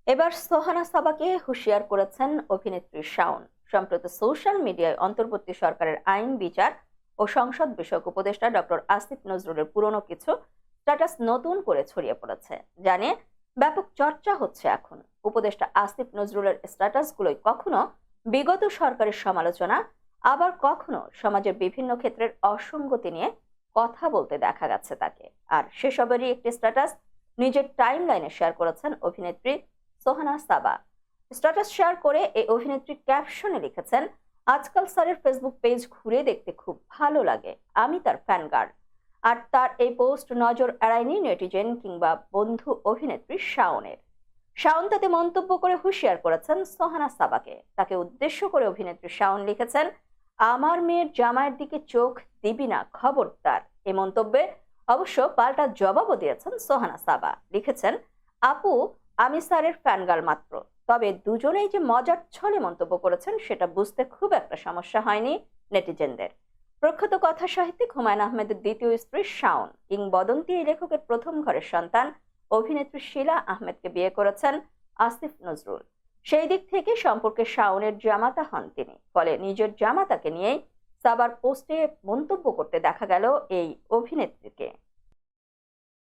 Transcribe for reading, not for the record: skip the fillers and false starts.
এবার সোহানা সাবাকে হুঁশিয়ার করেছেন অভিনেত্রী শাওন। সম্প্রতি সোশ্যাল মিডিয়ায় অন্তর্বর্তী সরকারের আইন, বিচার ও সংসদ বিষয়ক উপদেষ্টা ডক্টর আসিফ নজরুলের পুরনো কিছু স্ট্যাটাস নতুন করে ছড়িয়ে পড়েছে, জানিয়ে ব্যাপক চর্চা হচ্ছে। এখন উপদেষ্টা আসিফ নজরুলের স্ট্যাটাসগুলোই কখনো বিগত সরকারের সমালোচনা, আবার কখনো সমাজের বিভিন্ন ক্ষেত্রের অসঙ্গতি নিয়ে কথা বলতে দেখা গেছে তাকে। আর সেসবেরই একটি স্ট্যাটাস নিজের টাইম লাইনে শেয়ার করেছেন অভিনেত্রী সোহানা সাবা। স্ট্যাটাস শেয়ার করে এই অভিনেত্রী ক্যাপশনে লিখেছেন, আজকাল স্যারের ফেসবুক পেজ ঘুরে দেখতে খুব ভালো লাগে, আমি তার ফ্যান গার্ল। আর তার এই পোস্ট নজর এড়ায়নি নেটিজেন কিংবা বন্ধু অভিনেত্রী শাওনের। শাওন তাতে মন্তব্য করে হুঁশিয়ার করেছেন সোহানা সাবাকে। তাকে উদ্দেশ্য করে অভিনেত্রী শাওন লিখেছেন, আমার মেয়ের জামাইয়ের দিকে চোখ দিবি না, খবরদার। এই মন্তব্যে অবশ্য পাল্টা জবাবও দিয়েছেন সোহানা সাবা। লিখেছেন, আপু, আমি স্যারের ফ্যানগার্ল মাত্র, তবে দুজনেই যে মজার ছলে মন্তব্য করেছেন সেটা বুঝতে খুব একটা সমস্যা হয়নি নেটিজেনদের। প্রখ্যাত কথা সাহিত্যিক হুমায়ুন আহমেদের দ্বিতীয় স্ত্রী শাওন, কিংবদন্তি এই লেখকের প্রথম ঘরের সন্তান অভিনেত্রী শীলা আহমেদকে বিয়ে করেছেন আসিফ নজরুল। সেই দিক থেকে সম্পর্কে শাওনের জামাতা হন তিনি। ফলে নিজের জামাতাকে নিয়েই সাবার পোস্টে মন্তব্য করতে দেখা গেল এই অভিনেত্রীকে।